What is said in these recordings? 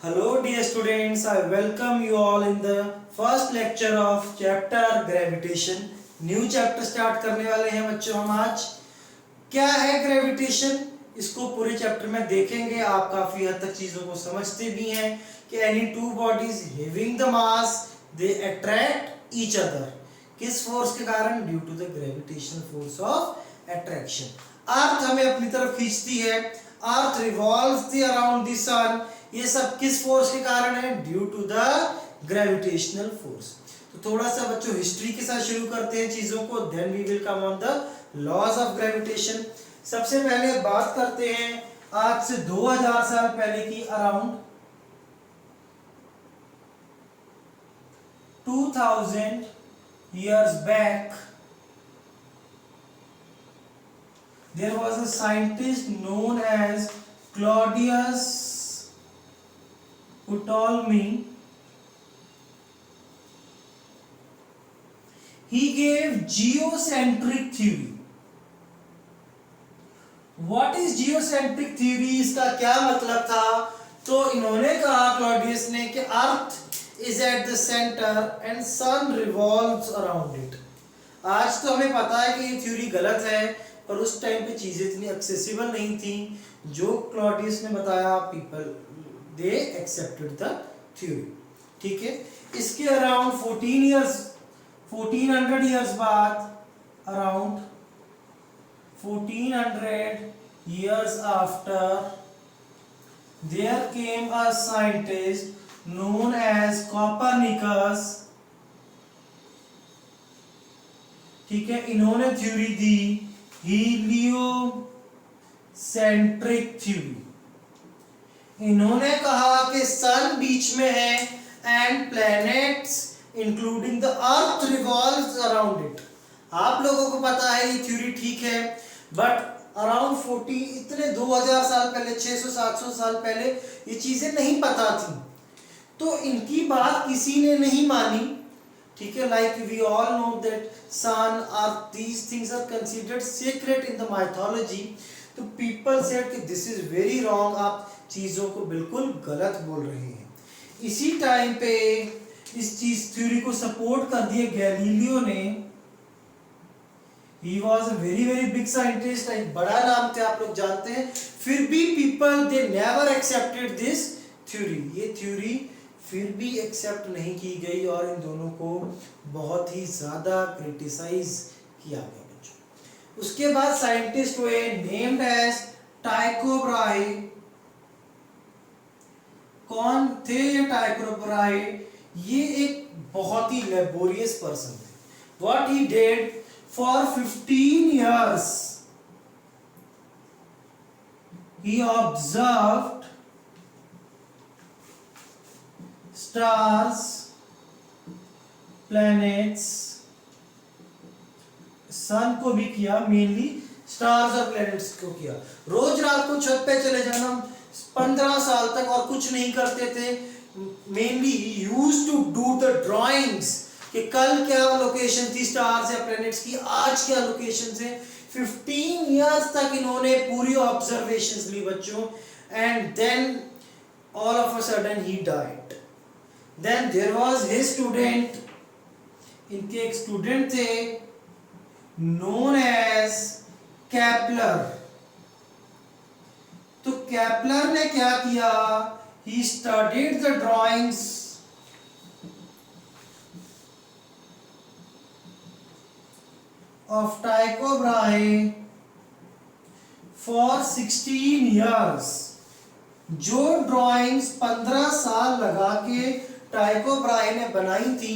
Hello dear students, I welcome you all in the first lecture of chapter gravitation. New chapter start करने वाले हैं बच्चों हम आज। क्या है ग्रेविटेशन, इसको पूरे चैप्टर में देखेंगे। आप काफी हद तक चीजों को समझते भी हैं कि any two bodies having the mass they attract each other. किस फोर्स के कारण? Due to the gravitational force of attraction. Earth हमें अपनी तरफ खींचती है, earth revolves around the sun. ये सब किस फोर्स के कारण है? Due to the gravitational force. तो थोड़ा सा बच्चों हिस्ट्री के साथ शुरू करते हैं चीजों को, then we will come on the laws of gravitation. सबसे पहले बात करते हैं आज से 2000 साल पहले की, around 2000 years back there was a scientist known as Claudius Ptolemy. He gave geocentric theory. What is geocentric theory? इसका क्या मतलब था? तो इन्होंने कहा, क्लॉडियस ने, कि अर्थ is at the center and sun revolves around it. आज तो हमें पता है कि ये थ्योरी गलत है, पर उस टाइम पे चीजें इतनी एक्सेसिबल नहीं थी। जो क्लॉडियस ने बताया, people they accepted the theory. ठीक है, इसके अराउंड 1400 इयर्स बाद, around 1400 years after, there came a scientist known as Copernicus। ठीक है, इन्होंने थ्योरी दी हीलियोसेंट्रिक थ्योरी। इन्होंने कहा कि सन बीच में है and planets including the earth revolves around it. आप लोगों को पता है ये थ्योरी ठीक है, बट अराउंड 40 इतने 2000 साल पहले, 600-700 साल पहले ये चीजें नहीं पता थी, तो इनकी बात किसी ने नहीं मानी। ठीक है, like we all know that sun, earth, these things are considered secret in the mythology. तो पीपल सेड कि दिस इज वेरी रॉन्ग, आप चीजों को बिल्कुल गलत बोल रहे हैं। इसी टाइम पे इस चीज थ्योरी को सपोर्ट कर दिया गैलीलियो ने। He was a very very big scientist, एक बड़ा नाम थे, आप लोग जानते हैं। फिर भी people they never accepted this theory। ये थ्योरी फिर भी एक्सेप्ट नहीं की गई और इन दोनों को बहुत ही ज्यादा क्रिटिसाइज किया गया बच्चों। उसके बाद साइंटिस्ट हुए नेम्ड एज टाइको ब्राहे। कौन थे ये टाइको ब्राहे? ये एक बहुत ही लेबोरियस पर्सन थे। What he did for 15 years he observed stars, planets, सन को भी किया, मेनली स्टार्स और प्लैनेट्स को किया। रोज रात को छत पे चले जाना 15 साल तक और कुछ नहीं करते थे। Mainly used to do the drawings कि कल क्या लोकेशन थी स्टार्स या प्लैनेट्स की, आज क्या लोकेशन है। 15 इयर्स तक इन्होंने पूरी ऑब्जर्वेशंस ली बच्चों, and then all of a sudden he died. Then there was his student, इनके एक स्टूडेंट थे नोन एज केपलर। तो केपलर ने क्या किया? He studied the drawings of Tycho Brahe for 16 years। जो ड्राइंग्स 15 साल लगा के टाइको ब्राहे ने बनाई थी,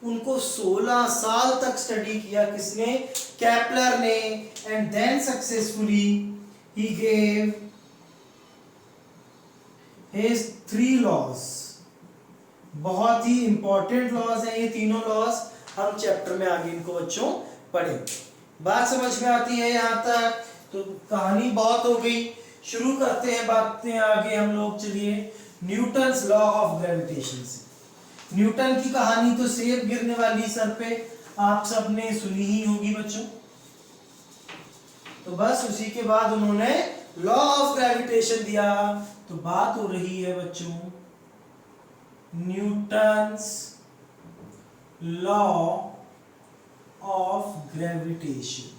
उनको 16 साल तक स्टडी किया। किसने? केपलर ने। And then successfully he gave his 3 laws. बहुत ही इंपॉर्टेंट लॉज हैं ये तीनों लॉज। हम चैप्टर में आगे इनको बच्चों पढ़े। बात समझ में आती है यहाँ तक? तो कहानी बहुत हो गई, शुरू करते हैं बातें आगे हम लोग। चलिए, न्यूटन्स लॉ ऑफ ग्रेविटेशन से। न्यूटन की कहानी तो सेब गिरने वाली सर पे आप सबने सुनी ही होगी बच्चों। तो बस उसी के बाद उन्होंने लॉ ऑफ ग्रेविटेशन दिया। तो बात हो रही है बच्चों न्यूटन्स लॉ ऑफ ग्रेविटेशन।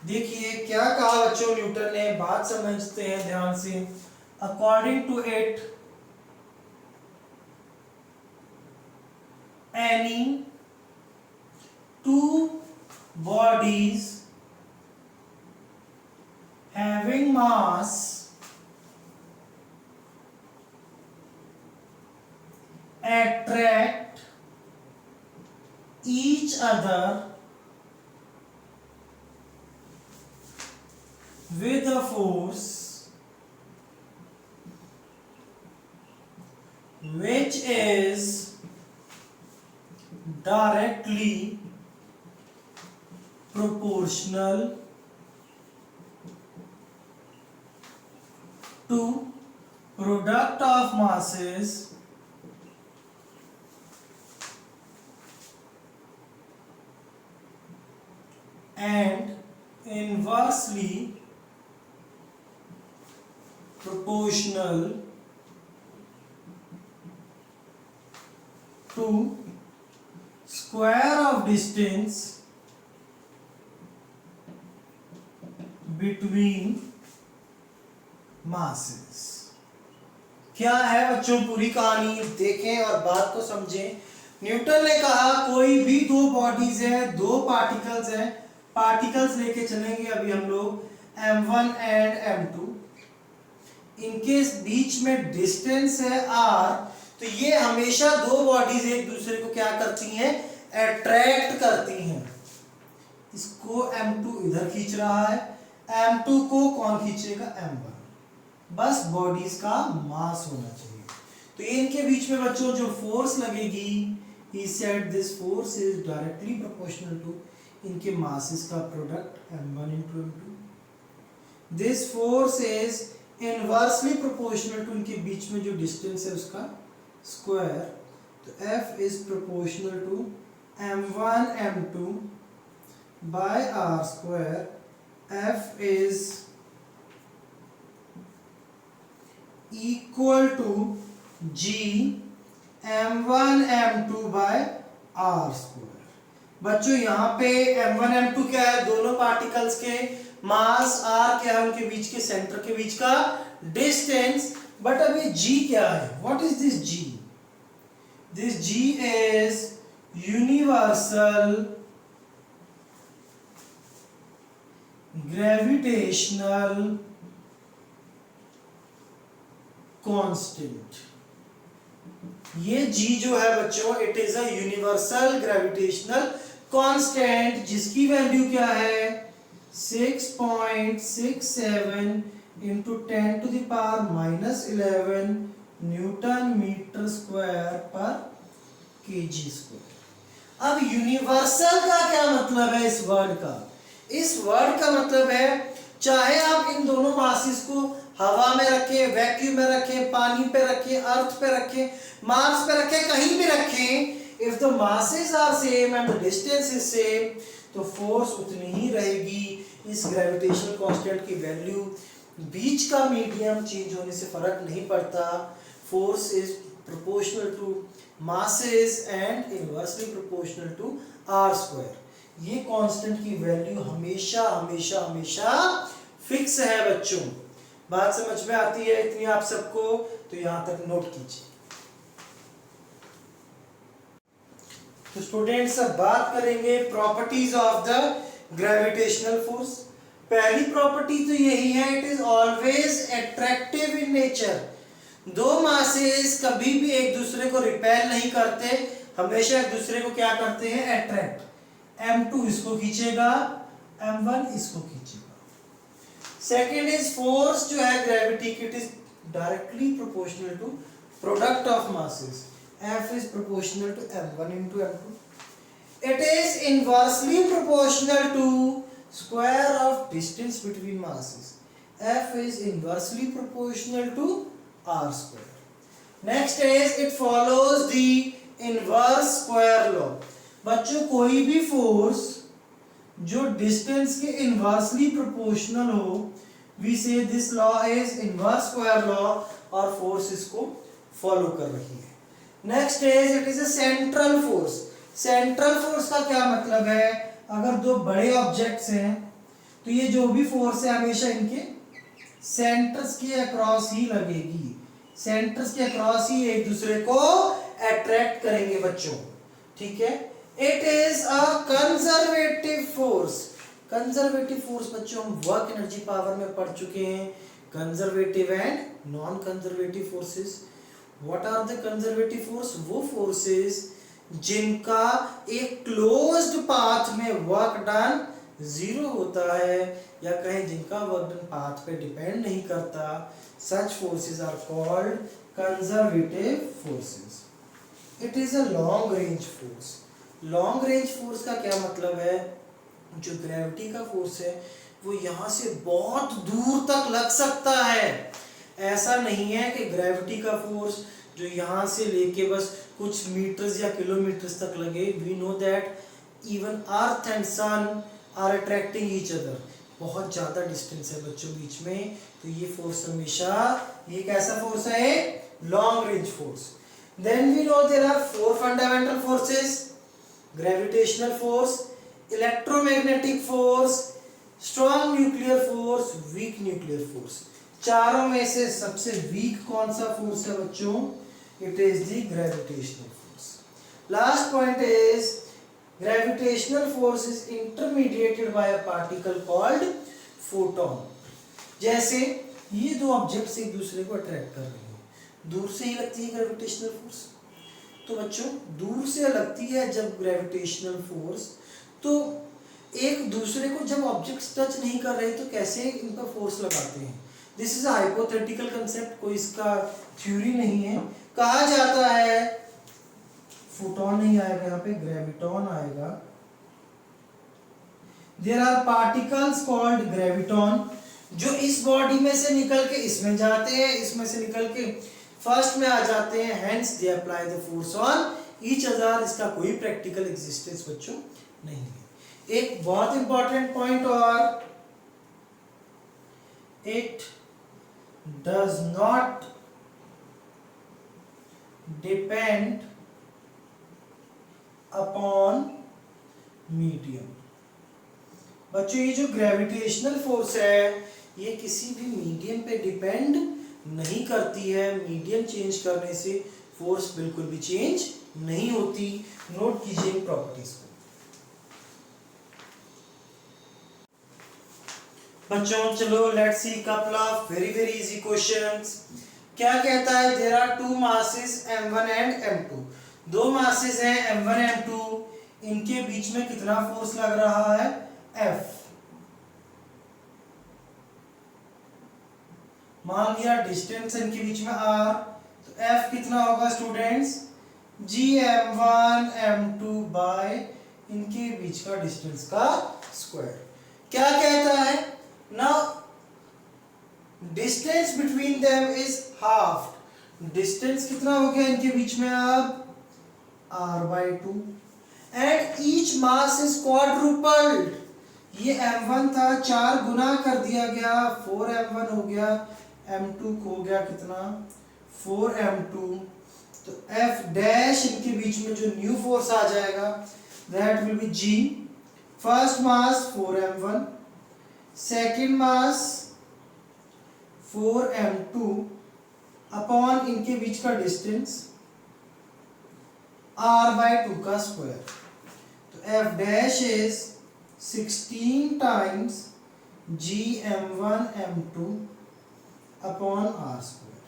देखिए क्या कहा बच्चों न्यूटन ने, बात समझते हैं ध्यान से। According to it any two bodies having mass attract each other with a force which is directly proportional to product of masses and inversely proportional to square of distance between masses। क्या है बच्चों पूरी कहानी, देखें और बात को समझें। न्यूटन ने कहा कोई भी दो बॉडीज है, दो पार्टिकल्स हैं, पार्टिकल्स लेके चलेंगे अभी हम लोग m1 एंड m2, इनके बीच में डिस्टेंस है r, तो ये हमेशा दो बॉडीज एक दूसरे को क्या करती हैं, अट्रैक्ट करती हैं। इसको m2 इधर खींच रहा है, m2 को कौन खींचेगा, m1। बस बॉडीज का मास होना चाहिए। तो ये इनके बीच में बच्चों जो फोर्स लगेगी, he said this force is directly proportional to इनके मासेस का product m1 into m2। this force is inversely proportional to इनके बीच में जो डिस्टेंस है उसका स्क्वायर, तो F is proportional to m1 m2 by r square। F is equal to G m1 m2 by r square। बच्चों यहाँ पे m1 m2 क्या है, दोनों पार्टिकल्स के मास, r क्या है उनके बीच के सेंटर के बीच का डिस्टेंस। बट अभी g क्या है, what is this g? This g is universal gravitational constant. ये g जो है बच्चों, it is a universal gravitational constant, जिसकी वैल्यू क्या है 6.67 into 10 to the power minus 11 newton metre square पर केजी स्क्वायर। अब यूनिवर्सल का क्या मतलब है इस वर्ड का? इस वर्ड का मतलब है चाहे आप इन दोनों मासेस को हवा में रखें, वैक्यूम में रखें, पानी पे रखें, अर्थ पे रखें, मार्स पे रखें, कहीं भी रखें, if the masses are same and the distance is same, तो फोर्स उतनी ही रहेगी। इस ग्रेविटेशनल कांस्टेंट की वैल्यू, बीच का मीडियम चेंज होने से फर्क नहीं पड़ता। Force is proportional to masses and inversely proportional to r square। ये कांस्टेंट की वैल्यू हमेशा हमेशा हमेशा फिक्स है बच्चों। बात समझ में आती है इतनी आप सबको? तो यहां तक नोट कीजिए। तो स्टूडेंट्स अब बात करेंगे properties of the gravitational force. पहली प्रॉपर्टी तो यही है, it is always attractive in nature. दो मासेस कभी भी एक दूसरे को रिपेल नहीं करते, हमेशा एक दूसरे को क्या करते हैं, अट्रैक्ट। m2 इसको खींचेगा, m1 इसको खींचेगा। सेकेंड इज फोर्स जो है ग्रेविटी की, it is directly proportional to product of masses. F is proportional to m1 into m2. It is inversely proportional to square of distance between masses. F is inversely proportional to r square. Next is it follows the inverse square law. बच्चों कोई भी force जो distance के inversely proportional हो, we से this law is inverse square law और force इसको follow कर रही है। Next is it is a central force. Central force का क्या मतलब है, अगर दो बड़े ऑब्जेक्ट्स हैं तो ये जो भी फोर्स है हमेशा इनके सेंटर्स के अक्रॉस ही लगेगी, सेंटर्स के अक्रॉस ही एक दूसरे को अट्रैक्ट करेंगे बच्चों, ठीक है। It is a conservative force. Conservative force बच्चों हम वर्क एनर्जी पावर में पढ़ चुके हैं, conservative and non conservative forces. What are the conservative force? वो फोर्सेस जिनका एक क्लोज्ड पाथ में वर्क डन जीरो होता है, या कहें जिनका वर्क डन पाथ पे डिपेंड नहीं करता, such forces are called conservative forces. It is a long range force. Long range force का क्या मतलब है, जो ग्रेविटी का फोर्स है वो यहाँ से बहुत दूर तक लग सकता है। ऐसा नहीं है कि ग्रेविटी का फोर्स जो यहाँ से लेके बस कुछ मीटर्स या किलोमीटर्स तक लगे। We know that even earth and sun are attracting each other. बहुत ज़्यादा डिस्टेंस है बच्चों बीच में, तो ये फोर्स हमेशा, ये कैसा फोर्स है, long range force. Then we know there are four fundamental forces: gravitational force, electromagnetic force, strong nuclear force, weak nuclear force. चारों में से सबसे वीक कौन सा फोर्स है बच्चों? It is the gravitational force. Last point is gravitational force is intermediated by a particle called photon। जैसे ये दो ऑब्जेक्ट्स एक दूसरे को अट्रैक्ट कर रहे हैं, दूर से ही लगती है ग्रेविटेशनल फोर्स। तो बच्चों दूर से लगती है जब ग्रेविटेशनल फोर्स, तो एक दूसरे को जब ऑब्जेक्ट्स टच नहीं कर रहे तो कैसे इन पर फोर्स लगाते हैं? This is a hypothetical concept, कोई इसका थ्योरी नहीं है। कहा जाता है, फोटोन नहीं आएगा यहाँ पे, ग्रेविटॉन आएगा। There are particles called graviton, जो इस बॉडी में से निकल के इसमें जाते हैं, इसमें से निकल के फर्स्ट में आ जाते हैं, hence they apply the force on each other. इसका कोई प्रैक्टिकल एग्जिस्टेंस बच्चों नहीं है। एक बहुत इंपॉर्टेंट पॉइंट और, it does not depend upon medium. बच्चों ये जो ग्रेविटेशनल फोर्स है ये किसी भी मीडियम पे डिपेंड नहीं करती है। मीडियम चेंज करने से फोर्स बिल्कुल भी चेंज नहीं होती। नोट कीजिए इन प्रॉपर्टीज को। बच्चों चलो let's see couple of very very easy questions. क्या कहता है, there are two masses m1 and m2। दो मासेस हैं m1 m2, इनके बीच में कितना फोर्स लग रहा है, F। मान लिया डिस्टेंस इनके बीच में r, तो F कितना होगा स्टूडेंट्स, gm1 m2 बाय इनके बीच का डिस्टेंस का स्क्वायर। क्या कहता है, now distance between them is half. Distance कितना हो गया इनके बीच में अब, r/2 and each mass is quadrupled. ये m1 था, 4 गुना कर दिया गया, 4m1 हो गया, m2 हो गया कितना, 4m2। तो F डैश इनके बीच में जो न्यू फोर्स आ जाएगा that will be G। First mass 4m1, second mass 4m2 upon इनके बीच का डिस्टेंस r/2 का स्क्वायर। तो F dash is 16 times gm1 m2 upon r square.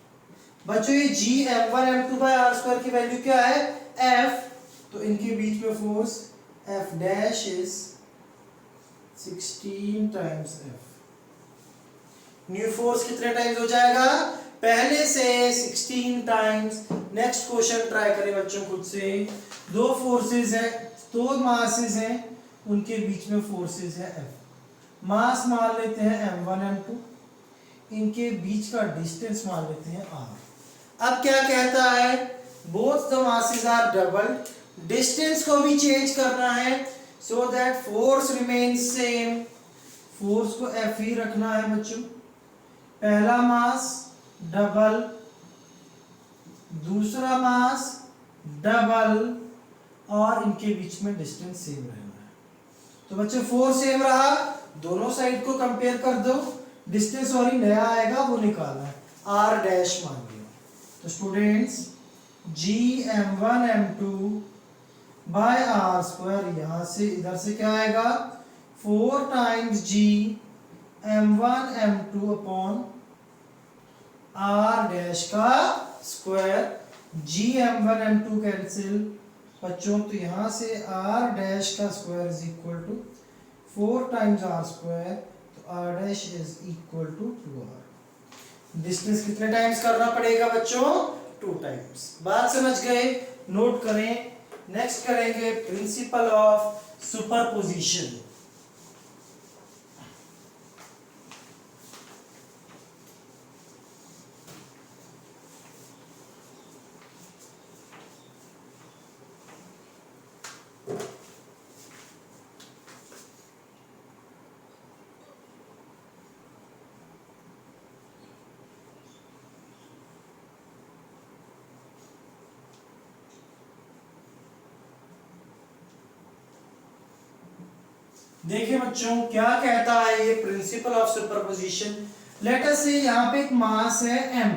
बच्चों ये gm1 m2 by r square की वैल्यू क्या है, F। तो इनके बीच में force F dash is 16 times F। New force कितने टाइम्स हो जाएगा, पहले से 16 टाइम्स। नेक्स्ट क्वेश्चन ट्राई करें बच्चों खुद से। दो फोर्सेस है, दो मासेस हैं, उनके बीच में फोर्सेस है F। मास मान लेते हैं m1 m2, इनके बीच का डिस्टेंस मान लेते हैं r। अब क्या कहता है, both the masses are doubled. Distance को भी चेंज करना है so that force remains same. Force को F ही रखना है बच्चों। पहला मास डबल, दूसरा मास डबल, और इनके बीच में डिस्टेंस सेम रहना है। तो बच्चों 4 सेम रहा, दोनों साइड को कंपेयर कर दो, डिस्टेंस और ही नया आएगा वो निकालना है, r डैश मान लिया। तो students gm1 m2 bye are square, यहां से इधर से क्या आएगा 4 times g m1 m2 upon r dash का square, g m1 m2 cancel बच्चों, तो यहां से r डैश का square is equal to 4 times r square, तो r dash is equal to 2r। Distance कितने टाइम्स करना पड़ेगा बच्चों 2 टाइम्स। बात समझ गए, नोट करें। नेक्स्ट करेंगे प्रिंसिपल ऑफ सुपरपोजिशन। देखिए बच्चों क्या कहता है ये principle of superposition. Let us से यहाँ पे एक मास है m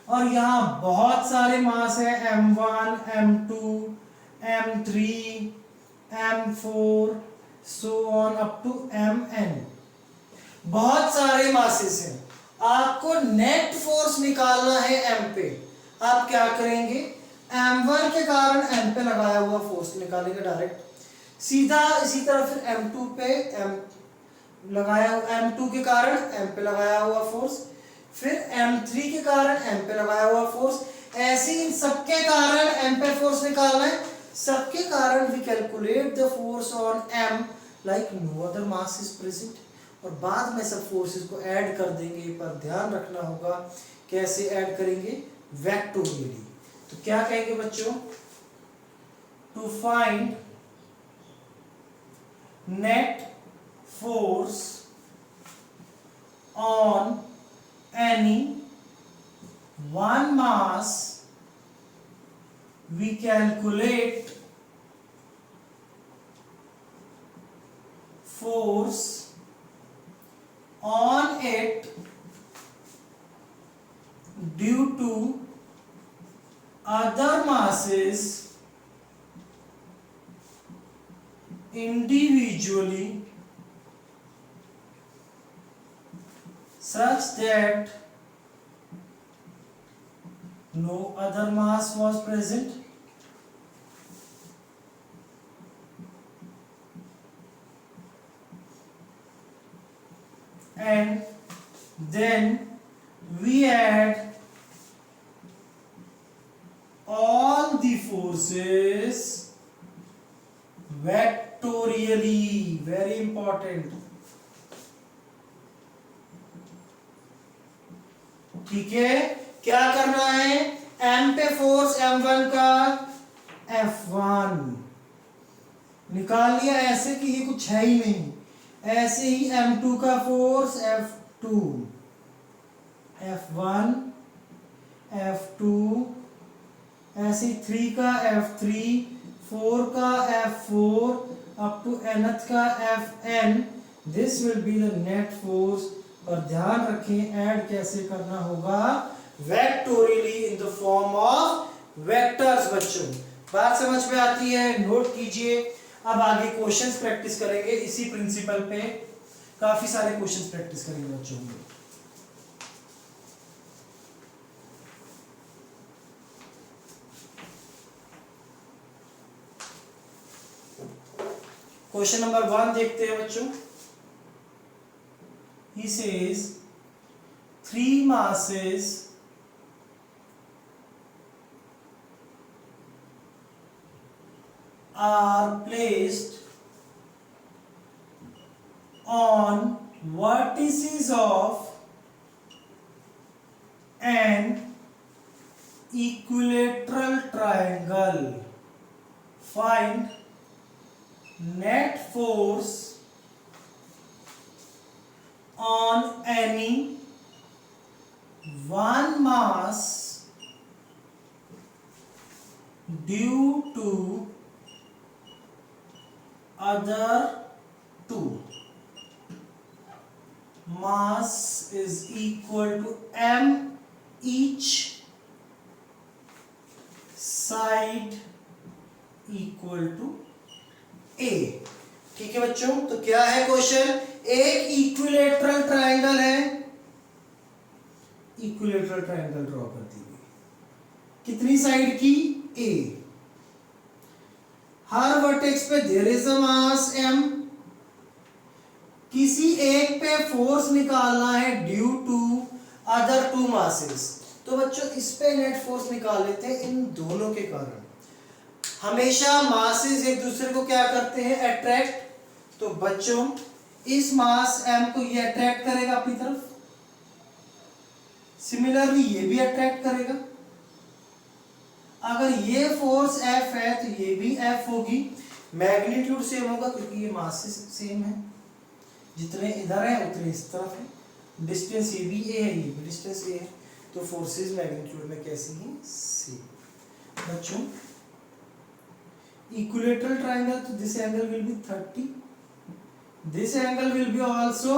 और यहाँ बहुत सारे मास है m1, m2, m3, m4 so on up to mn। बहुत सारे मासेस हैं, आपको नेट फोर्स निकालना है m पे। आप क्या करेंगे m1 के कारण m पे लगाया हुआ फोर्स निकालेंगे डायरेक्ट, सीधा इसी तरह फिर m2 पे m लगाया, m2 के कारण m पे लगाया हुआ फोर्स, फिर m3 के कारण m पे लगाया हुआ फोर्स, ऐसे इन सबके कारण m पे फोर्स निकालना है। सबके कारण we calculate the force on m like no other mass is present, और बाद में सब फोर्सेस को ऐड कर देंगे। पर ध्यान रखना होगा कैसे ऐड करेंगे, वेक्टोरियली। तो क्या कहेंगे बच्चों, to find net force on any one mass, we calculate force on it due to other masses individually such that no other mass was present, and then we add all the forces vectorially, very important। ठीक है, क्या करना है, m पे force m1 का F1 निकाल लिया, ऐसे कि ये कुछ है ही नहीं, ऐसे ही m2 का फोर्स F2, F1 F2, ऐसे ही 3 का F3, 4 का F4 अप टू nth का Fn। This will be the net force. और ध्यान रखें ऐड कैसे करना होगा, vectorially in the form of vectors. बच्चों बात समझ में आती है, नोट कीजिए। अब आगे क्वेश्चंस प्रैक्टिस करेंगे इसी प्रिंसिपल पे, काफी सारे क्वेश्चंस प्रैक्टिस करेंगे बच्चों। क्वेश्चन नंबर 1 देखते हैं बच्चों। He says 3 masses are placed on vertices of an equilateral triangle. Find net force on any mass due to other two mass is equal to m each side equal to a। ठीक है बच्चों, तो क्या है question, एक equilateral triangle है, equilateral triangle draw कर दी गई, कितनी साइड की, a, हर वर्टेक्स पे there is a mass m, किसी एक पे फोर्स निकालना है due to other two masses. तो बच्चों इस पे नेट फोर्स निकाल लेते हैं इन दोनों के कारण। हमेशा मासेस एक दूसरे को क्या करते हैं, अट्रैक्ट। तो बच्चों इस मास m को ये अट्रैक्ट करेगा अपनी तरफ, सिमिलरली ये भी अट्रैक्ट करेगा। अगर ये फोर्स F है तो ये भी F होगी, मैग्नीट्यूड सेम होगा क्योंकि ये मासेस सेम है, जितने इधर है उतने इस तरफ है, डिस्टेंस ये भी a है, ये भी डिस्टेंस a है, तो फोर्सेस मैग्नीट्यूड में कैसी हैं, सेम। बच्चों इक्विलेटरल ट्रायंगल, तो this angle will be 30, this angle will be also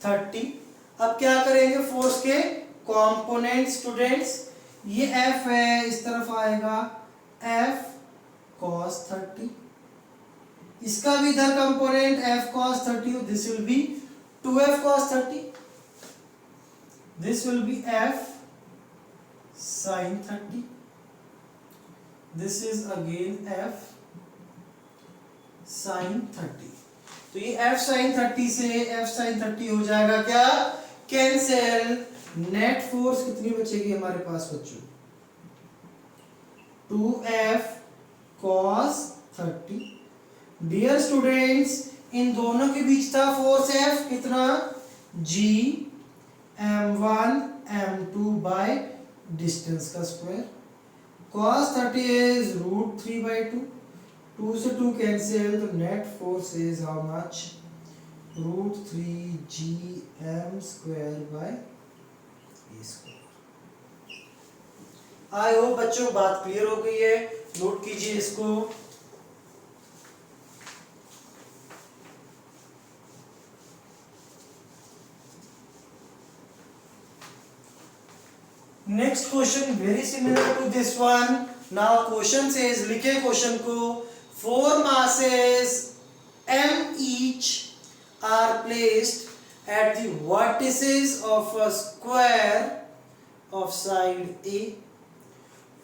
30। अब क्या करेंगे, फोर्स के कंपोनेंट स्टूडेंट्स, ये F है, इस तरफ आएगा F cos 30, इसका भी इधर component F cos 30, this will B 2F cos 30, this will B F sin 30, this is again F sin 30। तो ये F sin 30 से F sin 30 हो जाएगा क्या, कैंसिल। नेट फोर्स कितनी बचेगी हमारे पास बच्चों, 2F cos 30। Dear students in दोनों के बीच था फोर्स F कितना, G m1 m2 by distance का स्क्वायर, cos 30 is √3/2, 2 से 2 कैंसिल, तो net force is how much, √3gm² I hope बच्चों बात क्लियर हो गई है, नोट कीजिए इसको। Next question very similar to this one. Now question says, लिखे क्वेश्चन को, 4 masses m each are placed at the vertices of a square of side A.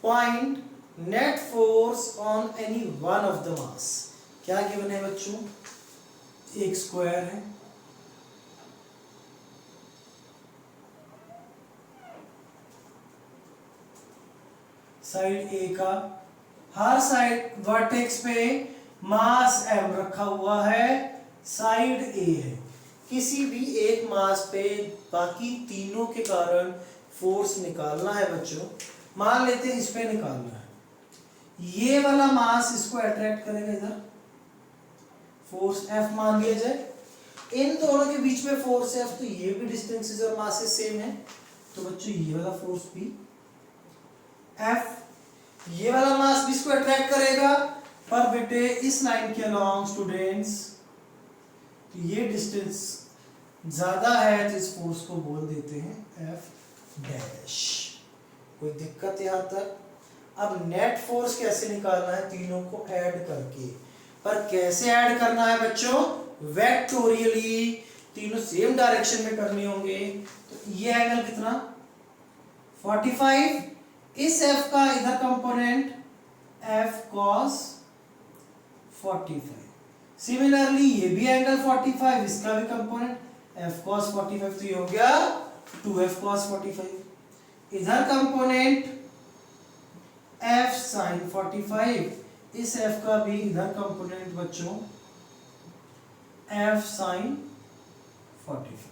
Find net force on any one of the mass। क्या given है बच्चों, एक square है, side A का, हर side vertex पे मास m रखा हुआ है, साइड A है, किसी भी एक मास पे बाकी तीनों के कारण फोर्स निकालना है बच्चों। मान लेते हैं इस पे निकालना है, ये वाला मास इसको अट्रैक्ट करेगा, इधर फोर्स F मान लिया जाए, इन दोनों के बीच में फोर्स F, तो ये भी डिस्टेंसेस और मासेस सेम है, तो बच्चों ये वाला फोर्स भी F, ये वाला मास भी इसको अट्रैक्ट करेगा, पर बेटे इस लाइन के अलॉन्ग स्टूडेंट्स, तो ये डिस्टेंस ज्यादा है, तो इस फोर्स को बोल देते हैं F डैश। कोई दिक्कत यहां तक। अब नेट फोर्स कैसे निकालना है, तीनों को ऐड करके, पर कैसे ऐड करना है बच्चों, वेक्टोरियली, तीनों सेम डायरेक्शन में करने होंगे। तो ये एंगल कितना, 45, इस F का इधर कंपोनेंट F cos 45, सिमिलरली ये भी एंगल 45, इसका भी कंपोनेंट F cos 45, तो ये हो गया 2F cos 45, इधर कंपोनेंट F sin 45, इस F का भी इधर कंपोनेंट बच्चों F sin 45।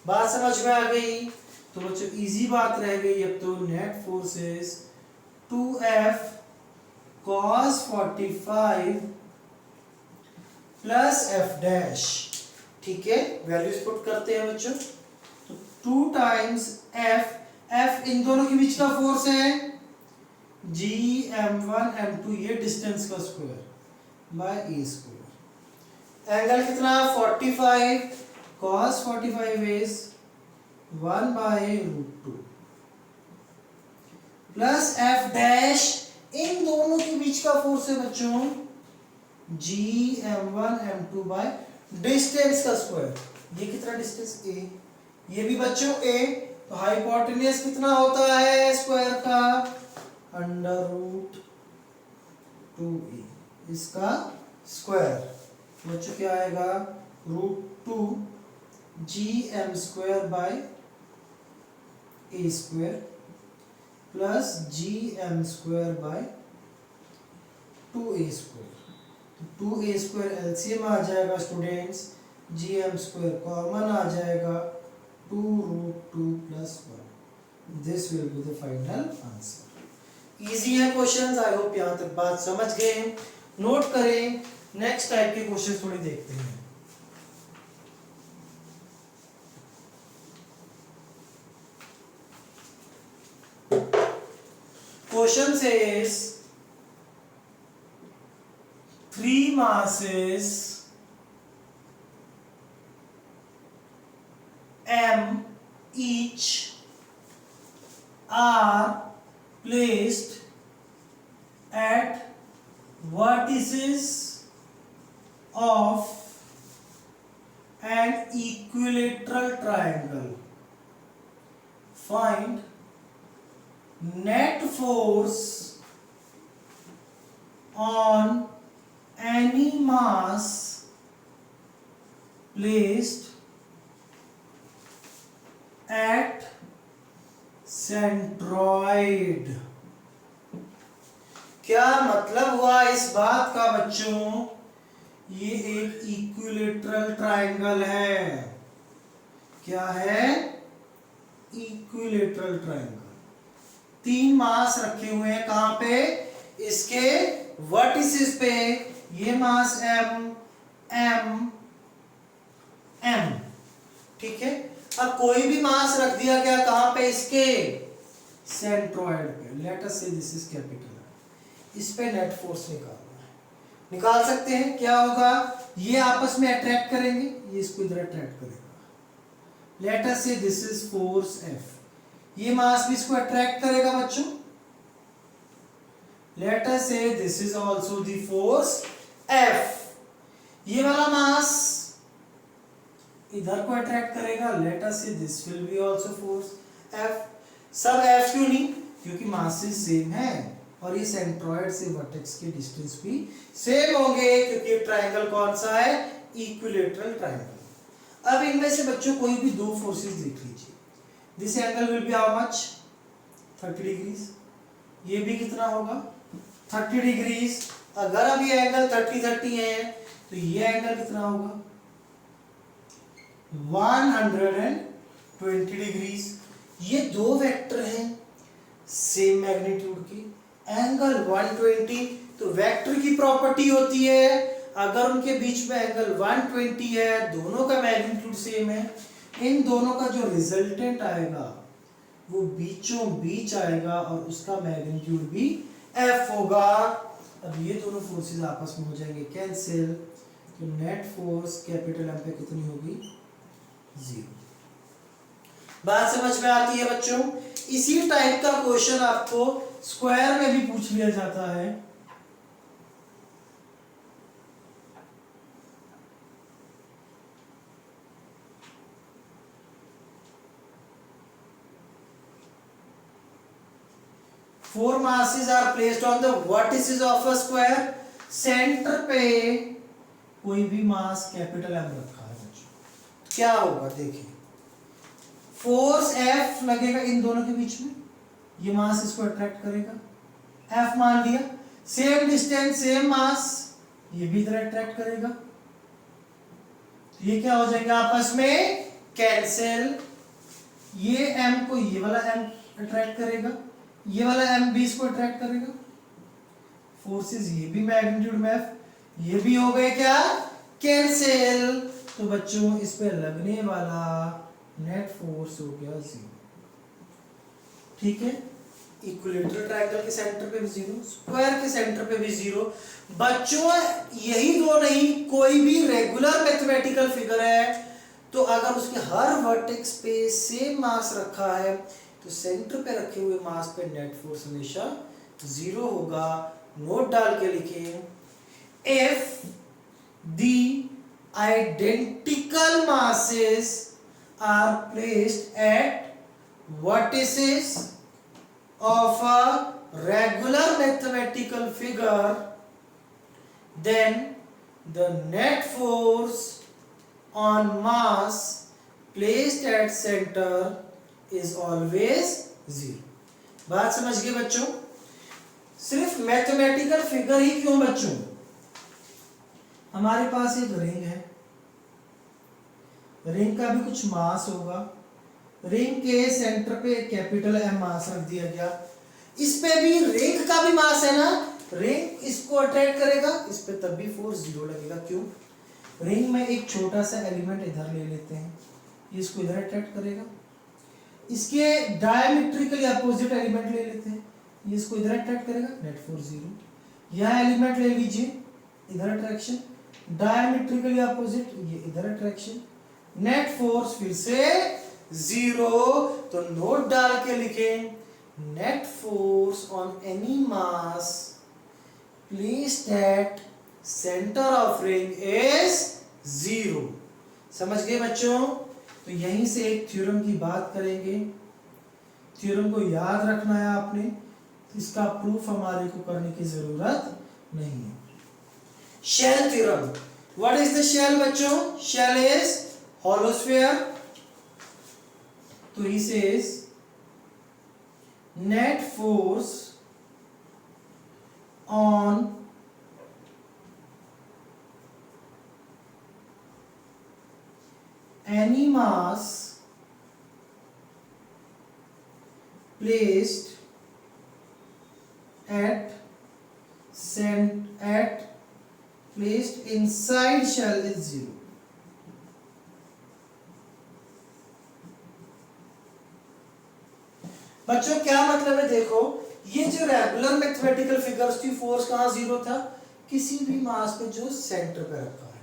बात समझ में आ गई, तो बच्चों इजी बात रह गई अब तो, net forces 2F cos 45 plus F dash. ठीक है, वैल्यूज पुट करते हैं बच्चों, तो 2 टाइम्स F, F इन दोनों के बीच का फोर्स है जी m1 m2, ये डिस्टेंस का square by A square. Angle कितना 45, cos 45 इज 1/√2 प्लस एफ डैश, इन दोनों के बीच का फोर्स है बच्चों G m1 m2 by distance का स्क्वायर। ये कितना डिस्टेंस a, ये भी बच्चों a, तो हाइपोटेन्यूज कितना होता है स्क्वायर का √2a, इसका स्क्वायर बच्चों क्या आएगा √2 gm² by a square plus gm² by 2a square. तो 2a स्क्वायर एलसीएम आ जाएगा स्टूडेंट्स, gm² कॉमन आ जाएगा 2√2 + 1। This will be the final answer. Easy है क्वेश्चंस, आई होप यहाँ तक बात समझ गए हैं। नोट करें, नेक्स्ट टाइप के क्वेश्चंस थोड़ी देखते हैं। Question says 3 masses m each are placed at vertices of an equilateral triangle. Find net force on any mass placed at centroid. क्या मतलब हुआ इस बात का बच्चों, ये एक इक्विलेटरल ट्रायंगल है। क्या है? Equilateral triangle. 3 मास रखे हुए हैं कहां पे? इसके वर्टिसेस पे। ये मास m m m, ठीक है। अब कोई भी मास रख दिया गया कहां पे? इसके सेंट्रॉइड पे। लेट अस से दिस इज कैपिटल। इस पे नेट फोर्स निकालना है। निकाल सकते हैं। क्या होगा? ये आपस में अट्रैक्ट करेंगे, ये इसको इधर अट्रैक्ट करेगा। लेट अस से दिस इज फोर्स F। ये मास भी इसको अट्रैक्ट करेगा बच्चों। लेट अस से this is also the force F। ये वाला मास इधर को अट्रैक्ट करेगा। लेट अस से this will be also force F। सब F क्यों नहीं? क्योंकि मासेस सेम है और ये सेंट्रॉइड से वर्टेक्स के डिस्टेंस भी सेम होंगे, क्योंकि ट्रायंगल कौन सा है? Equilateral triangle. अब इनमें से बच्चों कोई भी दो फोर्सेस देख लीजिए। This angle will be how much? 30 degrees. ये भी कितना होगा? 30 डिग्रीज। अगर अब ये एंगल 30 है तो ये एंगल कितना होगा? 120 डिग्रीज। ये दो वेक्टर हैं सेम मैग्नीट्यूड की, एंगल 120। तो वेक्टर की प्रॉपर्टी होती है, अगर उनके बीच में एंगल 120 है, दोनों का मैग्नीट्यूड सेम है, इन दोनों का जो रिजल्टेंट आएगा वो बीचों बीच आएगा और उसका मैग्नीट्यूड भी F होगा। अब ये दोनों फोर्सेस आपस में हो जाएंगे कैंसिल, तो नेट फोर्स कैपिटल M पे कितनी होगी? 0। बात समझ में आती है बच्चों? इसी टाइप का क्वेश्चन आपको स्क्वायर में भी पूछ लिया जाता है। Four masses are placed on the vertices of a square. Centre पे कोई भी मास कैपिटल M रखा है बच्चों। क्या होगा देखिए, फोर्स F लगेगा इन दोनों के बीच में, ये मास इसको अट्रैक्ट करेगा, F मान लिया। सेम डिस्टेंस सेम मास, ये भी इधर अट्रैक्ट करेगा। ये क्या हो जाएगा? आपस में कैंसिल। ये M को ये वाला M अट्रैक्ट करेगा, ये वाला M भी इसको अट्रैक्ट करेगा। फोर्सेस ये भी मैग्नीट्यूड में F, ये भी हो गए क्या? कैंसिल। तो बच्चों इस पे लगने वाला नेट फोर्स हो गया 0। ठीक है, इक्विलेटरल ट्रायंगल के सेंटर पे भी 0, स्क्वायर के सेंटर पे भी 0। बच्चों यही दो नहीं, कोई भी रेगुलर मैथमेटिकल फिगर है तो अगर उसके हर वर्टेक्स पे सेम मास रखा है तो सेंटर पे रखे हुए मास पे नेट फोर्स हमेशा 0 होगा। नोट डाल के लिखें, if the identical masses are placed at vertices of a regular mathematical figure, then the net force on mass placed at center is always 0। बात समझ गए बच्चों? सिर्फ मैथमेटिकल फिगर ही क्यों बच्चों? हमारे पास एक रिंग है, रिंग का भी कुछ मास होगा, रिंग के सेंटर पे कैपिटल एम मास रख दिया गया, इस पे भी रिंग का भी मास है ना, रिंग इसको अट्रैक्ट करेगा, इस पे तब भी फोर्स 0 लगेगा। क्यों? रिंग में एक छोटा सा एलिमेंट इधर ले लेते हैं, इसको इधर अट्रैक्ट करेगा, इसके डायमेट्रिकली अपोजिट एलिमेंट ले लेते हैं, इसको इधर अट्रैक्ट करेगा, नेट फोर्स 0। यह एलिमेंट ले लीजिए, इधर अट्रैक्शन, डायमेट्रिकली अपोजिट, ये इधर अट्रैक्शन, नेट फोर्स फिर से 0। तो नोट डाल के लिखें, net force on any mass placed at centre of ring is 0। समझ गए बच्चों? तो यहीं से एक थ्योरम की बात करेंगे, थ्योरम को याद रखना है आपने, इसका प्रूफ हमारे को करने की जरूरत नहीं है। Shell theorem, what is the shell बच्चों? शेल इज hollow sphere, तो he says net force on any mass placed placed inside shell is 0। बच्चों क्या मतलब है? देखो, ये जो रेगुलर मैथमेटिकल फिगर्स थी, फोर्स कहाँ 0 था? किसी भी मास पे जो सेंटर पे रखा है।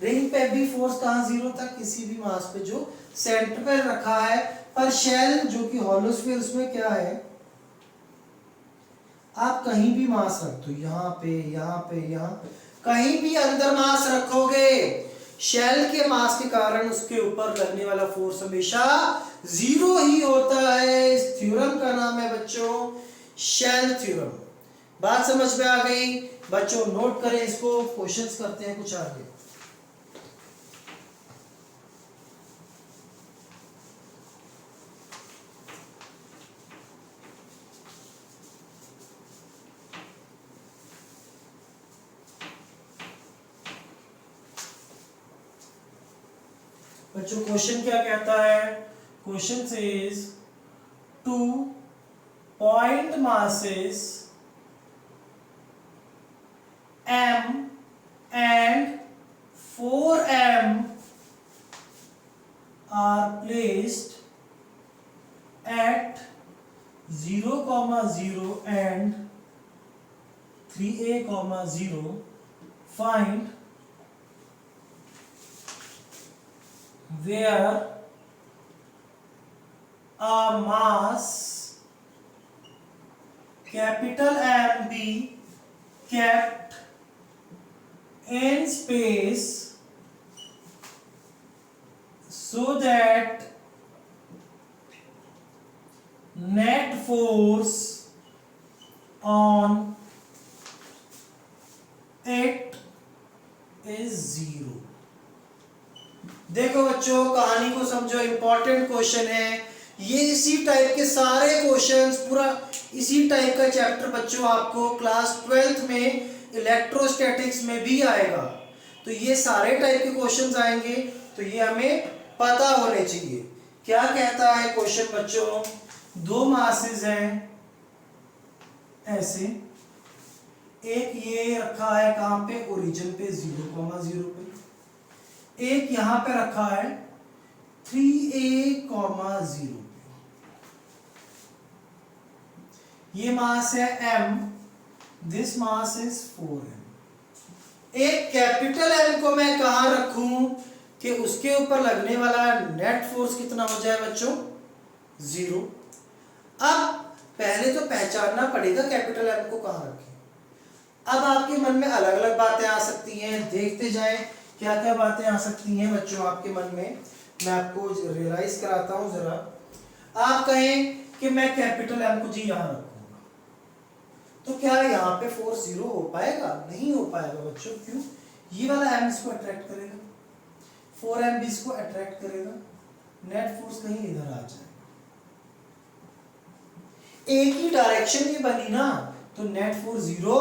रिंग पे भी फोर्स कहाँ 0 था? किसी भी मास पे जो सेंटर पे रखा है। पर शेल जो कि हॉलो स्फीयर, उसमें क्या है? आप कहीं भी मास रख दो, यहाँ पे, यहाँ पे, यहाँ कहीं भी अंदर मास रखोगे, शेल के मास के कारण उसके ऊपर लगने वाला फोर्स हमेशा 0 ही होता है। इस थ्योरम का नाम है बच्चों शेल थ्योरम। बात समझ में आ गई बच्चों? नोट करें इसको, क्वेश्चंस करते हैं कुछ आगे। बच्चों क्वेश्चन क्या कहता है? Question says 2 point masses m and 4m are placed at 0,0 and 3a,0. Find where a mass capital M be kept in space so that net force on it is 0। देखो बच्चों, कहानी को समझो, इंपॉर्टेंट क्वेश्चन है ये। इसी type के सारे क्वेश्चंस, पूरा इसी टाइप का चैप्टर बच्चों आपको क्लास 12th में इलेक्ट्रोस्टैटिक्स में भी आएगा। तो ये सारे टाइप के क्वेश्चंस आएंगे, तो ये हमें पता होने चाहिए। क्या कहता है क्वेश्चन बच्चों? 2 मासेस हैं ऐसे, एक ये रखा है कहां पे? ओरिजिन पे 0,0 पे, एक यहां पे रखा है 3a,0 पे। ये मास है m, this mass is 4m। एक कैपिटल M को मैं कहां रखूं कि उसके ऊपर लगने वाला नेट फोर्स कितना हो जाए बच्चों? 0। अब पहले तो पहचानना पड़ेगा कैपिटल M को कहां रखें। अब आपके मन में अलग अलग बातें आ सकती हैं, देखते जाएं क्या क्या बातें आ सकती हैं बच्चों आपके मन में। मैं आपको रियलाइज कराता हूं जरा। आप कहें कि मैं कैपिटल M को जी यहां रखूंगा, तो क्या यहाँ पे फोर्स 0 हो पाएगा? नहीं हो पाएगा बच्चों। क्यों? ये वाला M इसको अट्रैक्ट करेगा, 4M भी इसको अट्रैक्ट करेगा, नेट फोर्स कहीं इधर आ जाएगा। एक ही डायरेक्शन ये बनी ना, तो नेट फोर्स 0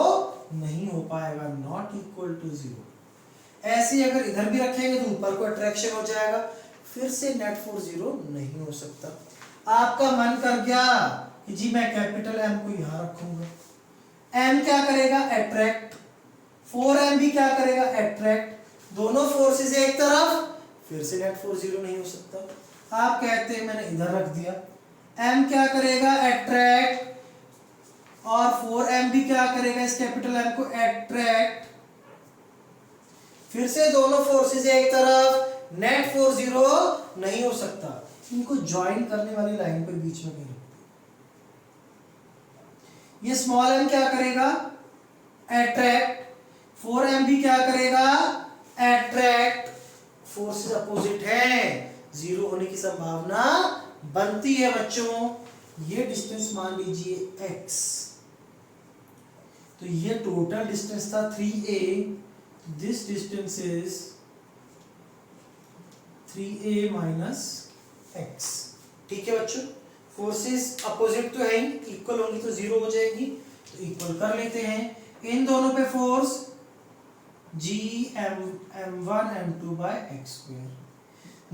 नहीं हो पाएगा, नॉट इक्वल टू 0। ऐसे अगर इधर भी रखेंगे तो ऊपर को अट्रैक्शन हो जाएगा, फिर से नेट फोर्स 0 नहीं हो सकता। आपका मन कर गया कि जी मैं कैपिटल M को यहां रखूंगा, M क्या करेगा? अट्रैक्ट। 4M भी क्या करेगा? अट्रैक्ट। दोनों फोर्सेस एक तरफ, फिर से नेट फोर्स 0 नहीं हो सकता। आप कहते हैं मैंने इधर रख दिया, M क्या करेगा? अट्रैक्ट, और 4M भी क्या करेगा? इस कैपिटल M को अट्रैक्ट। फिर से दोनों फोर्सेस एक तरफ, नेट फोर्स 0 नहीं हो सकता। इनको ज्वाइन करने वाली लाइन पर बीच में कहीं रखते। ये स्मॉल m क्या करेगा? अट्रैक्ट। 4M भी क्या करेगा? अट्रैक्ट। फोर्सेस अपोजिट है, 0 होने की संभावना बनती है बच्चों। ये डिस्टेंस मान लीजिए x, तो ये टोटल डिस्टेंस था 3a, this distance is 3a minus x। ठीक है बच्चों, फोर्सेस अपोजिट तो है ही, इक्वल होंगी तो 0 हो जाएगी, तो इक्वल कर लेते हैं। इन दोनों पे force g m1 m2 by x square,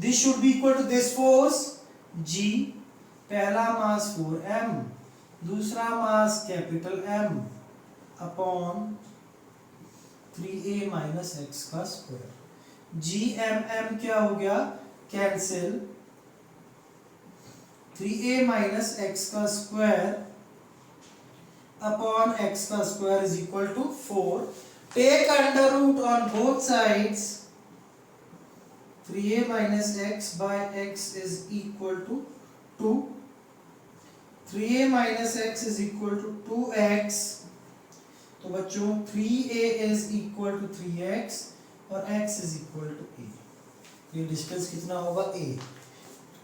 this should be equal to this force g, पहला मास 4m, दूसरा mass capital M upon 3a minus x का स्क्वायर। g m क्या हो गया? कैंसिल, 3a माइनस x का square upon x का square is equal to 4। Take under root on both sides, 3a minus x by x is equal to 2. 3a minus x is equal to 2x. तो बच्चों 3a is equal to 3x और x is equal to a। ये distance कितना होगा? a।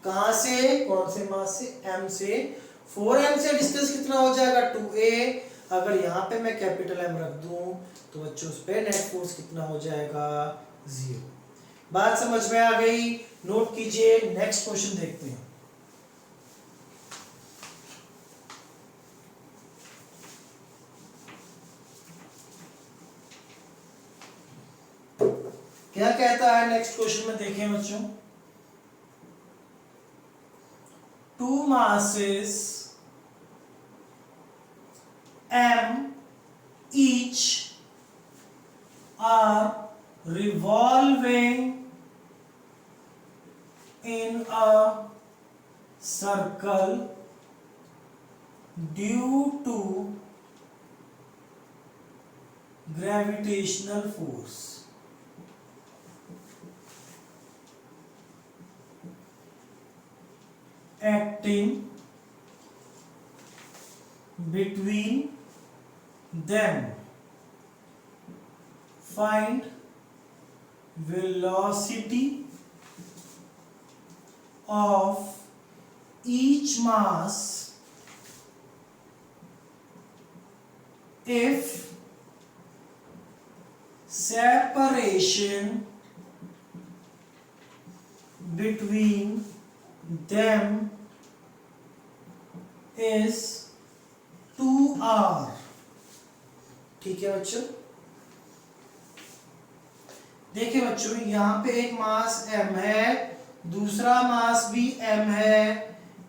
कहां से? कौन से मास से? m से। 4m से डिस्टेंस कितना हो जाएगा? 2a। अगर यहाँ पे मैं कैपिटल M रख दूं तो बच्चों उस पे नेट फोर्स कितना हो जाएगा? 0। बात समझ में आ गई? नोट कीजिए, नेक्स्ट क्वेश्चन देखते हैं। क्या कहता है नेक्स्ट क्वेश्चन में? देखें बच्चों, two masses m each are revolving in a circle due to gravitational force. Acting between them. Find velocity of each mass if separation between them is 2r। ठीक है बच्चों, देखिए बच्चों यहाँ पे एक मास m है, दूसरा मास भी m है,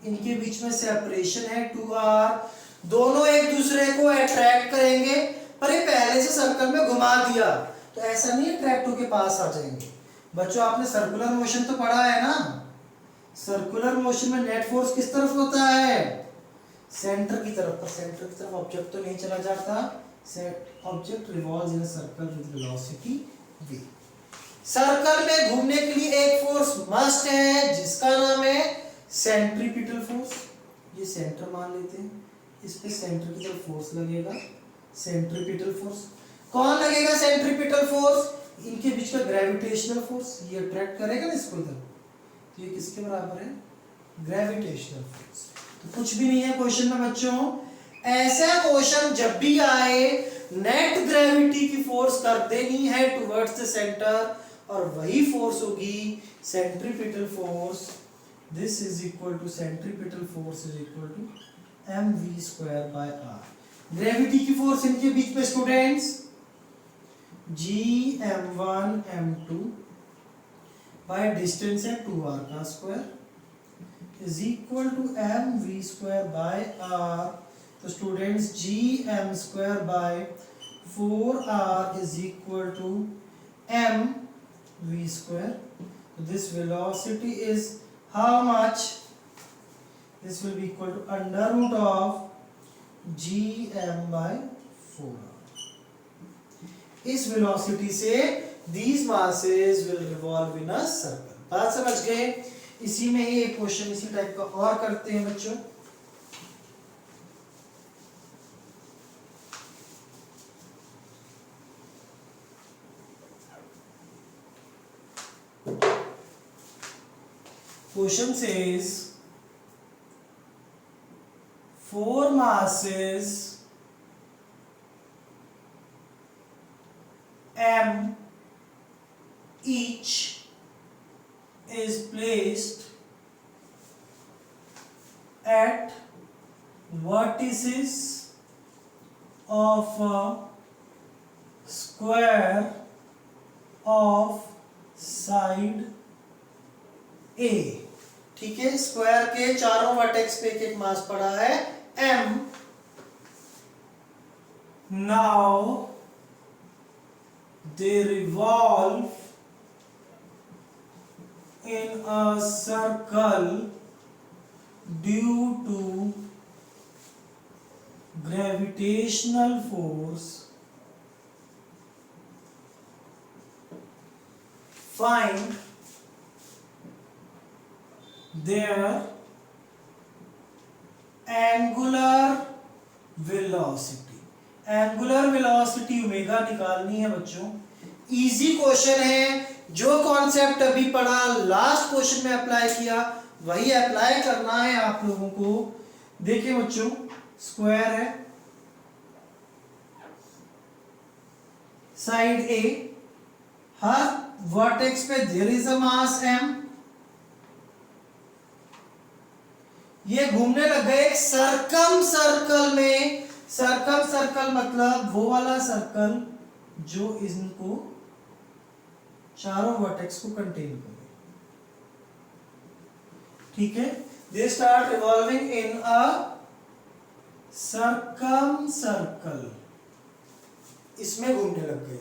इनके बीच में सेपरेशन है 2r। दोनों एक दूसरे को अट्रैक्ट करेंगे, पर ये पहले से सर्कल में घुमा दिया तो ऐसा नहीं अट्रैक्ट होके पास आ जाएंगे। बच्चों आपने सर्कुलर मोशन तो पढ़ा है ना, सर्कुलर मोशन में नेट फोर्स किस तरफ होता है? सेंटर की तरफ, पर सेंटर की तरफ ऑब्जेक्ट तो नहीं चला जाता, object revolves in a circle with velocity v। Circle में घूमने के लिए एक फोर्स मस्ट है जिसका नाम है सेंट्रीपिटल फोर्स। ये सेंटर मान लेते हैं, इस पे सेंटर की तरफ फोर्स लगेगा, सेंट्रीपिटल फोर्स। कौन लगेगा सेंट्रीपिटल फोर्स? इनके बीच का ग्रेविटेशनल फोर्स, ये अट्रैक्ट करेगा ना इसको इधर, तो ये किसके बराबर है? Gravitational force. तो कुछ भी नहीं है क्वेश्चन में बच्चों। ऐसा क्वेश्चन जब भी आए, नेट ग्रेविटी की फोर्स कर देनी है टुवर्ड्स द सेंटर, और वही फोर्स होगी centripetal force. This is equal to centripetal force is equal to mv² gravity की फोर्स इनके बीच में students gm1 m2 by distance है 2r का square is equal to mv²/r। तो students gm² / 4r is equal to mv²। This velocity is how much? This will be equal to under root of gm/4r। इस velocity से these masses will revolve in a circle। बात समझ गए? इसी में ही एक question इसी टाइप का और करते हैं बच्चों। Question says 4 masses m each is placed at vertices of a square of side A। ठीक है, स्क्वायर के चारों वर्टेक्स पे एक मास पड़ा है m। Now they revolve in a circle due to gravitational force। Find their angular velocity। Angular velocity omega निकालनी है बच्चों। इजी क्वेश्चन है, जो कॉन्सेप्ट अभी पढ़ा लास्ट क्वेश्चन में अप्लाई किया वही अप्लाई करना है आप लोगों को। देखिए बच्चों, स्क्वायर है, साइड ए, हर वर्टेक्स पे there is a mass m। ये घूमने लग गए एक सर्कम सर्कल में। सर्कम सर्कल मतलब वो वाला सर्कल जो इनको चारों वर्टेक्स को कंटेन करे। ठीक है, they start revolving in a circum circle, इसमें घूमने लग गए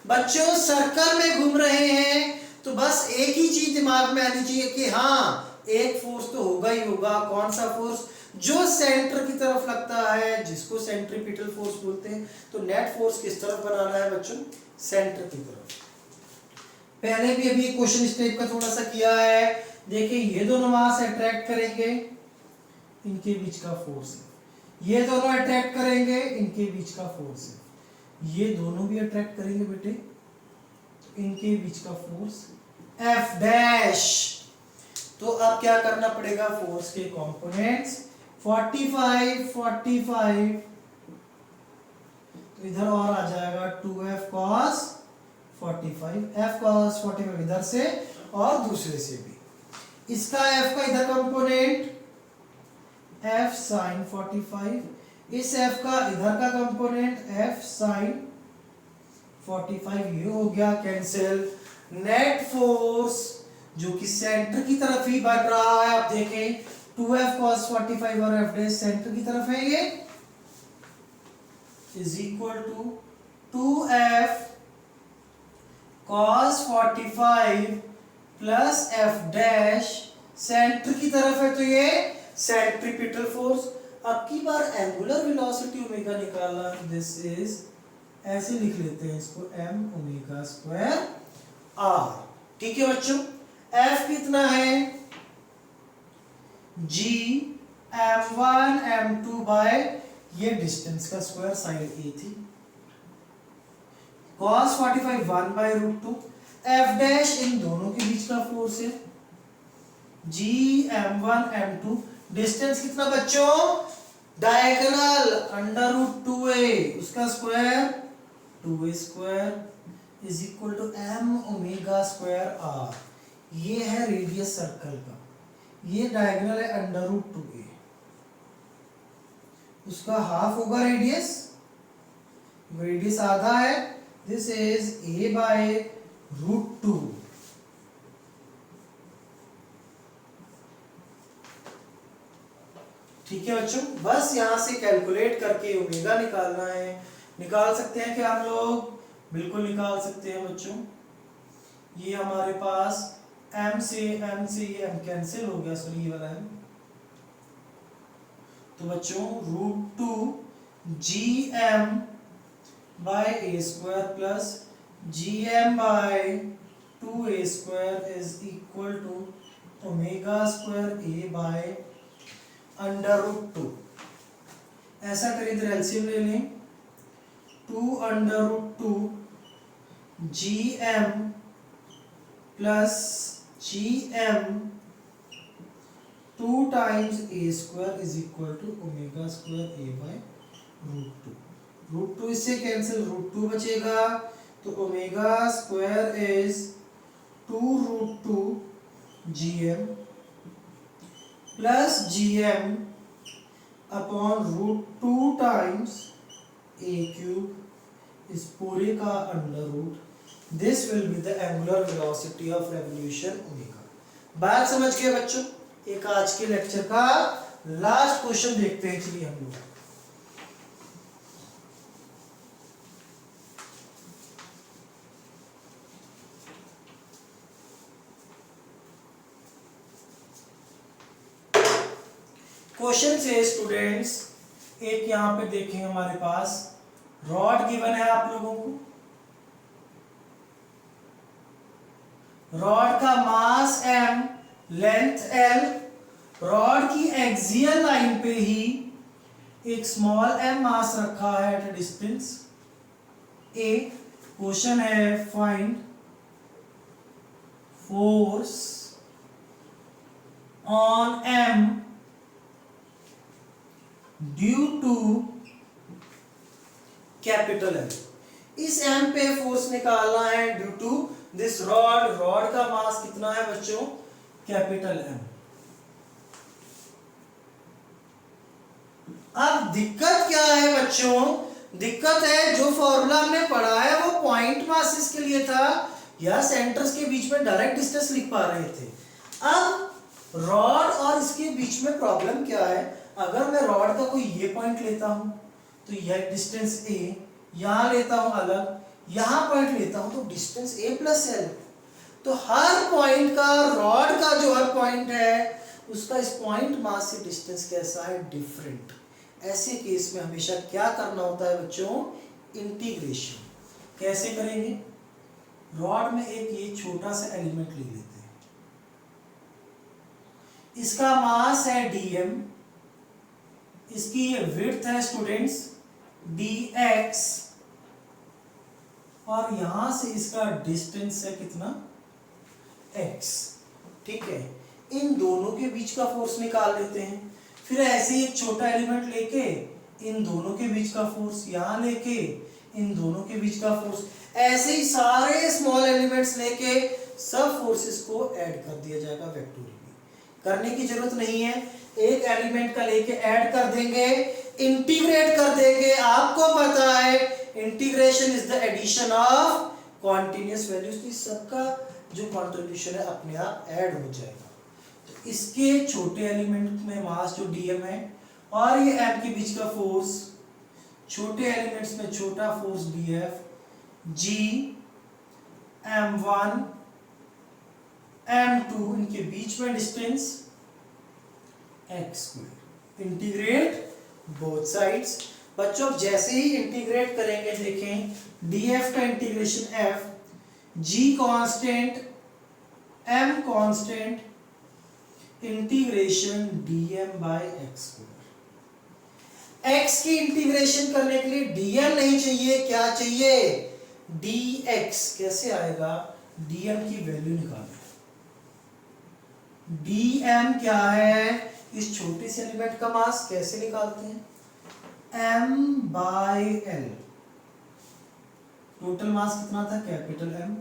बच्चों। सर्कल में घूम रहे हैं तो बस एक ही चीज दिमाग में आनी चाहिए कि हाँ एक फोर्स तो होगा ही होगा। कौन सा फोर्स? जो सेंटर की तरफ लगता है, जिसको सेंट्रीपिटल फोर्स बोलते हैं। तो नेट फोर्स किस तरफ बनाना है बच्चों? सेंटर की तरफ। पहले भी अभी क्वेश्चन इस टाइप का थोड़ा सा किया है। देखिए, ये दोनों मास अट्रैक्ट करेंगे, इनके बीच का फोर्स है। ये दोनों अट्रैक्ट करेंगे, इनके बीच का फोर्स है। ये दोनों भी अट्रैक्ट करेंगे बेटे, इनके बीच का फोर्स F डैश। तो अब क्या करना पड़ेगा? फोर्स के कंपोनेंट्स 45 45, तो इधर और आ जाएगा 2F cos 45, F cos 45 इधर से और दूसरे से भी। इसका F का इधर कंपोनेंट F sin 45, इस F का इधर का कंपोनेंट F sin 45। ये हो गया कैंसिल। नेट फोर्स जो कि सेंटर की तरफ ही बढ़ रहा है, आप देखें 2F cos 45 और F डैश सेंटर की तरफ है, ये is equal to 2F cos 45 plus F dash centre की तरफ है, तो ये सेंट्रीपिटल फोर्स। अब की बार एंगुलर वेलोसिटी ओमेगा निकालना, दिस इज, ऐसे लिख लेते हैं इसको, m ओमेगा स्क्वायर r। ठीक है बच्चों, f कितना है, g m1 m2 बाय ये डिस्टेंस का स्क्वायर साइड a थी, cos 45 1 by root 2, f dash इन दोनों के बीच का फोर्स है, g m1 m2, डिस्टेंस कितना बच्चों, डायगोनल अंडर रूट 2a उसका square 2a square is equal to m omega square r। ये है रेडियस सर्कल का, ये डायगोनल है अंडर रूट 2a, उसका हाफ होगा रेडियस, रेडियस आधा है, this is a by root 2। ठीक है बच्चों, बस यहां से कैलकुलेट करके ओमेगा निकालना है। निकाल सकते हैं क्या हम लोग, बिल्कुल निकाल सकते हैं बच्चों। ये हमारे पास m से ये m कैंसिल हो गया, सॉरी ये वाला m, तो बच्चों root 2 gm by a square plus gm by 2a square is equal to omega square a by under root 2। ऐसा करें इधर एलसीएम ले लें, 2 under root 2 gm plus gm 2 times a square is equal to omega square a by root 2। Root 2 इससे cancel, root 2 बचेगा, तो omega square is 2 root 2 gm plus gm upon root 2 times a cube, इस पूरे का under root, this will be the angular velocity of revolution omega. बात समझ गए बच्चों। एक आज के लेक्चर का लास्ट क्वेश्चन देखते हैं, चलिए हम लोग। क्वेश्चन से स्टूडेंट्स, एक यहाँ पे देखें हमारे पास रॉड गिवन है आप लोगों को, रॉड का mass m, length l, rod की एक्सियल लाइन पे ही एक स्मॉल m मास रखा है एट डिस्टेंस a। क्वेश्चन है find force on m due to capital M। इस m पे फोर्स निकालना है due to this rod, rod का मास कितना है बच्चों, कैपिटल M। अब दिक्कत क्या है बच्चों, दिक्कत है जो फॉर्मूला हमने पढ़ा है वो पॉइंट मासेस के लिए था या सेंटर्स के बीच में डायरेक्ट डिस्टेंस लिख पा रहे थे। अब रॉड और इसके बीच में प्रॉब्लम क्या है, अगर मैं रॉड का कोई ये पॉइंट लेता हूं तो यह डिस्टेंस a, यहां लेता हूं अलग, यहां पॉइंट लेता हूं तो डिस्टेंस a प्लस l, तो हर पॉइंट का, रॉड का जो हर पॉइंट है उसका इस पॉइंट मास से डिस्टेंस कैसा है, डिफरेंट। ऐसे केस में हमेशा क्या करना होता है बच्चों, इंटीग्रेशन। कैसे करेंगे, रॉड में एक ये छोटा सा एलिमेंट ले लेते हैं, इसका मास है dm, इसकी ये विड्थ है स्टूडेंट्स dx, और यहां से इसका डिस्टेंस है कितना, x। ठीक है, इन दोनों के बीच का फोर्स निकाल लेते हैं। फिर ऐसे ही एक छोटा एलिमेंट लेके इन दोनों के बीच का फोर्स, यहां लेके इन दोनों के बीच का फोर्स, ऐसे ही सारे स्मॉल एलिमेंट्स लेके सब फोर्सेस को ऐड कर दिया जाएगा वेक्टोरियली। करने की जरूरत नहीं है, एक एलिमेंट का लेके ऐड कर देंगे, इंटीग्रेट कर देंगे। आपको पता है integration is the addition of continuous values, सबका जो कंट्रीब्यूशन है अपने आप ऐड हो जाएगा। तो इसके छोटे एलिमेंट में मास जो dm है और ये m के बीच का फोर्स, छोटे एलिमेंट्स में छोटा force df, g m1 m2, इनके बीच में distance x square. Integrate both sides. बच्चों जैसे ही इंटीग्रेट करेंगे देखें, df का integration f, g constant, m constant, integration dm by x square. x की इंटीग्रेशन करने के लिए dm नहीं चाहिए, क्या चाहिए, dx। कैसे आएगा, dm की वैल्यू निकालना। dm क्या है, इस छोटे से एलिमेंट का मास कैसे निकालते हैं, m by l। Total mass कितना था, capital M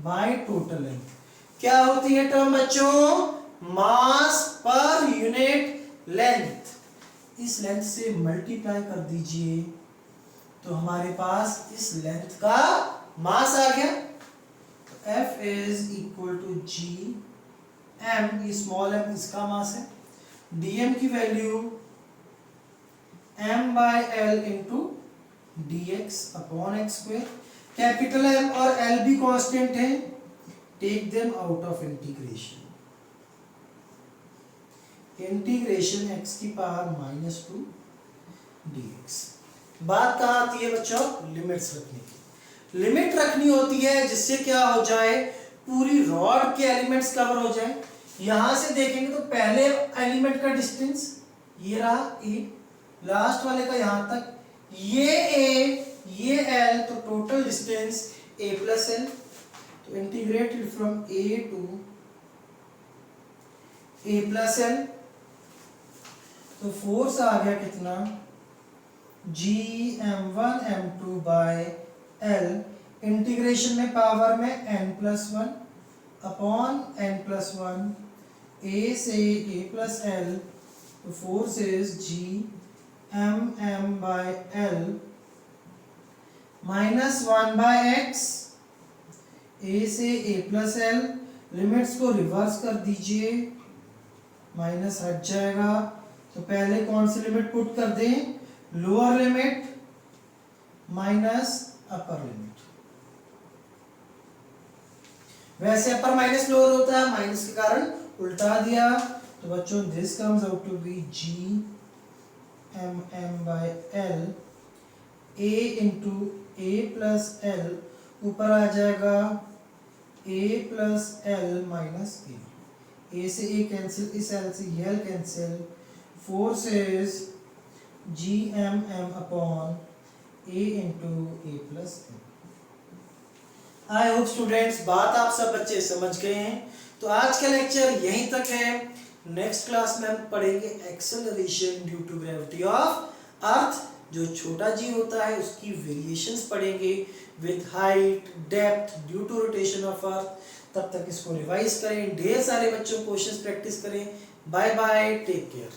by total M। क्या होती है टर्म बच्चों, मास पर यूनिट लेंथ। इस लेंथ से मल्टीप्लाई कर दीजिए तो हमारे पास इस लेंथ का मास आ गया। F is equal to G M, ये स्मॉल m इसका मास है। dm की value m by l into dx upon x square. Capital M और L भी कांस्टेंट है, take them out of integration. Integration x की पावर -2 dx। बात कहाँ आती है बच्चों, लिमिट्स रखने की। लिमिट रखनी होती है जिससे क्या हो जाए, पूरी रॉड के एलिमेंट्स कवर हो जाए। यहां से देखेंगे तो पहले एलिमेंट का डिस्टेंस ये रहा a, लास्ट वाले का यहां तक, ये a ये l, तो total distance a plus l। तो integrated from a to a plus l, तो फोर्स आ गया कितना, g m1 m2 by l। Integration में पावर में n+1 अपॉन n+1, a से a प्लस l, तो force is g m by l -1 by x, a से a plus l। Limits को रिवर्स कर दीजिए, माइनस हट जाएगा। तो पहले कौन सी लिमिट पुट कर दें, lower limit minus upper limit. वैसे अपर माइनस लोअर होता है, माइनस के कारण उल्टा दिया। तो बच्चों this comes out to be g m by l, a into a plus l, ऊपर आ जाएगा a plus l minus a से a कैंसिल, इस l से ये l cancel. Force is g m upon a into a plus l। I hope students बात आप सब बच्चे समझ गए हैं। तो आज का लेक्चर यहीं तक है। नेक्स्ट क्लास में हम पढ़ेंगे acceleration due to gravity of earth. जो छोटा जी होता है उसकी वेरिएशंस पढ़ेंगे with height, depth due to rotation of earth. तब तक इसको रिवाइज करें, ढेर सारे बच्चों क्वेश्चंस प्रैक्टिस करें। Bye bye, take care.